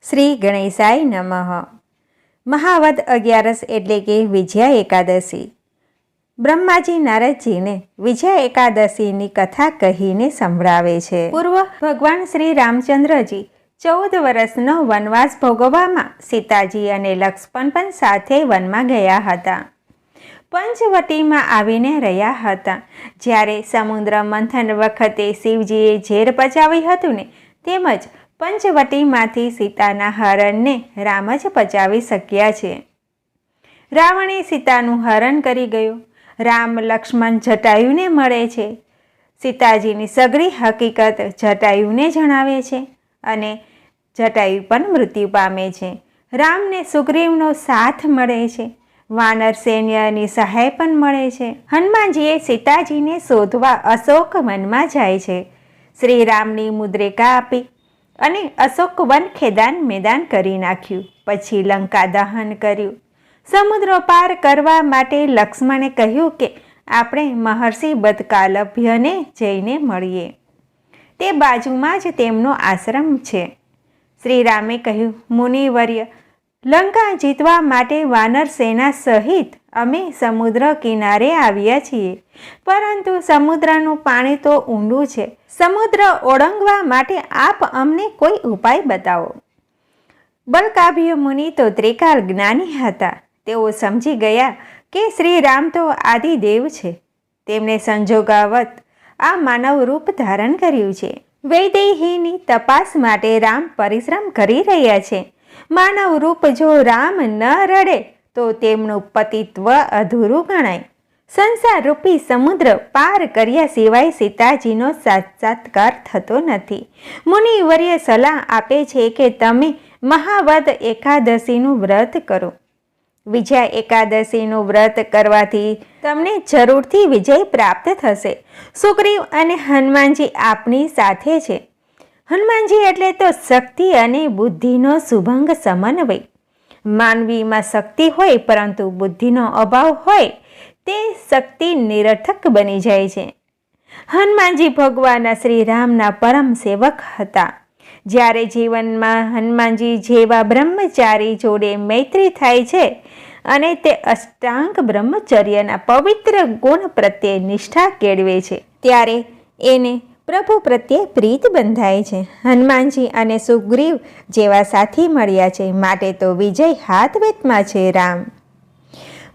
શ્રી ગણેશાય નમઃ. મહાવદ 11 એટલે કે વિજયા એકાદશી. બ્રહ્માજી નારદજીને વિજયા એકાદશીની કથા કહીને સંભળાવે છે. પૂર્વ ભગવાન શ્રી રામચંદ્રજી 14 વર્ષનો વનવાસ ભોગવવામાં સીતાજી અને લક્ષ્મણ પણ સાથે વનમાં ગયા હતા. પંચવટીમાં આવીને રહ્યા હતા. જ્યારે સમુદ્ર મંથન વખતે શિવજીએ ઝેર પચાવી હતું ને, તેમજ પંચવટીમાંથી સીતાના હરણને રામ જ પચાવી શક્યા છે. રાવણે સીતાનું હરણ કરી ગયો. રામ લક્ષ્મણ જટાયુને મળે છે. સીતાજીની સઘળી હકીકત જટાયુને જણાવે છે અને જટાયુ પણ મૃત્યુ પામે છે. રામને સુગ્રીવનો સાથ મળે છે. વાનર સૈન્યની સહાય પણ મળે છે. હનુમાનજીએ સીતાજીને શોધવા અશોક વનમાં જાય છે. શ્રી રામની મુદ્રિકા આપી અને અશોક વન ખેદાન મેદાન કરી નાખ્યું. પછી લંકા દહન કર્યું. સમુદ્ર પાર કરવા માટે લક્ષ્મણે કહ્યું કે આપણે મહર્ષિ બદકાલભ્યને જઈને મળીએ. તે બાજુમાં જ તેમનો આશ્રમ છે. શ્રી રામે કહ્યું, મુનિવર્ય, લંકા જીતવા માટે વાનર સેના સહિત અમે સમુદ્ર કિનારે આવ્યા છીએ, પરંતુ સમુદ્રનું પાણી તો ઊંડું છે. સમુદ્ર ઓળંગવા માટે આપ અમને કોઈ ઉપાય બતાવો. બલકાભ્ય મુનિ તો ત્રિકાલ જ્ઞાની હતા. તેઓ સમજી ગયા કે શ્રી રામ તો આદિદેવ છે. તેમણે સંજોગાવત આ માનવ રૂપ ધારણ કર્યું છે. વૈદેહીની તપાસ માટે રામ પરિશ્રમ કરી રહ્યા છે. માનવ રૂપ જો રામ ન રડે તો તેમનું પતિત્વ અધૂરું ગણાય. સંસાર રૂપી સમુદ્ર પાર કર્યા સિવાય સીતાજીનો સાક્ષાત્કાર થતો નથી. મુનિવર્ય સલાહ આપે છે કે તમે મહાવદ એકાદશીનું વ્રત કરો. વિજયા એકાદશીનું વ્રત કરવાથી તમને જરૂરથી વિજય પ્રાપ્ત થશે. સુગ્રીવ અને હનુમાનજી આપની સાથે છે. હનુમાનજી એટલે તો શક્તિ અને બુદ્ધિનો સુભંગ સમન્વય. માનવીમાં શક્તિ હોય પરંતુ બુદ્ધિનો અભાવ હોય તે શક્તિ નિરર્થક બની જાય છે. હનુમાનજી ભગવાન શ્રી રામના પરમ સેવક હતા. જ્યારે જીવનમાં હનુમાનજી જેવા બ્રહ્મચારી જોડે મૈત્રી થાય છે અને તે અષ્ટાંગ બ્રહ્મચર્યના પવિત્ર ગુણ પ્રત્યે નિષ્ઠા કેળવે છે, ત્યારે એને પ્રભુ પ્રત્યે પ્રીત બંધાય છે. હનુમાનજી અને સુગ્રીવ જેવા સાથી મળ્યા છે, માટે તો વિજય હાથવેતમાં છે. રામ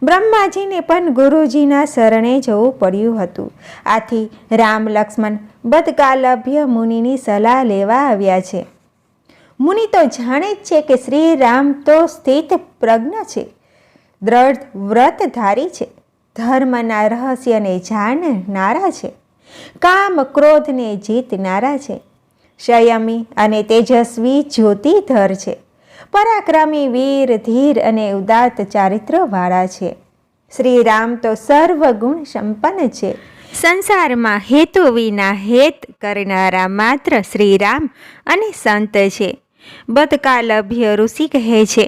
બ્રહ્માજીને પણ ગુરુજીના શરણે જવું પડ્યું હતું. આથી રામ લક્ષ્મણ બદકાલભ્ય મુનિની સલાહ લેવા આવ્યા છે. મુનિ તો જાણે જ છે કે શ્રી રામ તો સ્થિત પ્રજ્ઞ છે, દ્રઢ વ્રતધારી છે, ધર્મના રહસ્યને જાણનારા છે, કામ ક્રોધને જીતનારા છે, સંયમી અને તેજસ્વી જ્યોતિધર છે, પરાક્રમી વીર ધીર અને ઉદાત્ત ચારિત્રવાળા છે. શ્રી રામ તો સર્વગુણ સંપન્ન છે. સંસારમાં હેતુ વિના હેત કરનારા માત્ર શ્રી રામ અને સંત છે. બદકાલભ્ય ઋષિ કહે છે,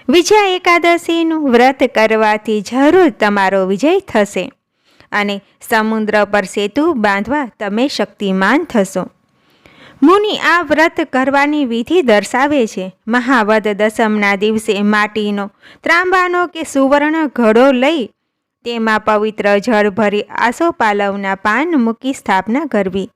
વિજયા એકાદશીનું વ્રત કરવાથી જરૂર તમારો વિજય થશે અને સમુદ્ર પર સેતુ બાંધવા તમે શક્તિમાન થશો. મુનિ આ વ્રત કરવાની વિધિ દર્શાવે છે. મહાવદ દસમના દિવસે માટીનો, ત્રાંબાનો કે સુવર્ણ ઘડો લઈ તેમાં પવિત્ર જળ ભરી આસોપાલવના પાન મૂકી સ્થાપના કરવી.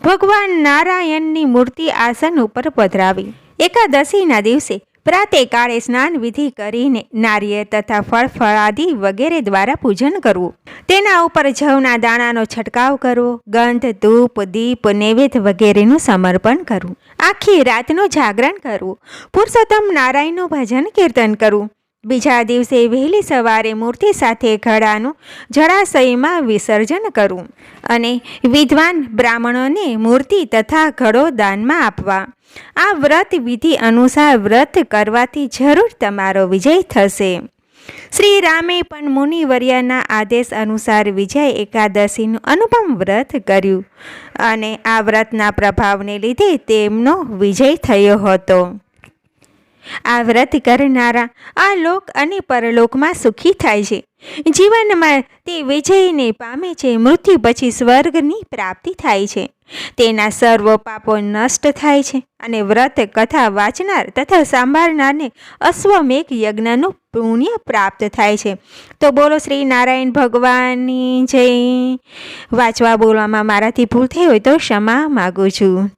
ભગવાન નારાયણની મૂર્તિ આસન ઉપર પધરાવી. એકાદશીના દિવસે પ્રાતેકાળે સ્નાન વિધિ કરીને નારિયેળ તથા ફળ ફળાદિ વગેરે દ્વારા પૂજન કરવું. તેના ઉપર જવના દાણાનો છંટકાવ કરવો. ગંધ, ધૂપ, દીપ, નૈવેદ્ય વગેરેનું સમર્પણ કરવું. આખી રાતનું જાગરણ કરવું. પુરુષોત્તમ નારાયણનું ભજન કીર્તન કરવું. બીજા દિવસે વહેલી સવારે મૂર્તિ સાથે ઘડાનું જળાશયમાં વિસર્જન કરવું અને વિદ્વાન બ્રાહ્મણોને મૂર્તિ તથા ઘડો દાનમાં આપવા. આ વ્રત વિધિ અનુસાર વ્રત કરવાથી જરૂર તમારો વિજય થશે. શ્રી રામે પણ મુનિવર્યના આદેશ અનુસાર વિજય એકાદશીનું અનુપમ વ્રત કર્યું અને આ વ્રતના પ્રભાવને લીધે તેમનો વિજય થયો હતો. આ વ્રત કરનારા આ લોક અને પરલોકમાં સુખી થાય છે. જીવનમાં તે વિજયને પામે છે. મૃત્યુ પછી સ્વર્ગની પ્રાપ્તિ થાય છે. તેના સર્વ પાપો નષ્ટ થાય છે અને વ્રત કથા વાંચનાર તથા સાંભળનારને અશ્વમેઘ યજ્ઞનું પુણ્ય પ્રાપ્ત થાય છે. તો બોલો શ્રી નારાયણ ભગવાનની જય. વાંચવા બોલવામાં મારાથી ભૂલ થઈ હોય તો ક્ષમા માગું છું.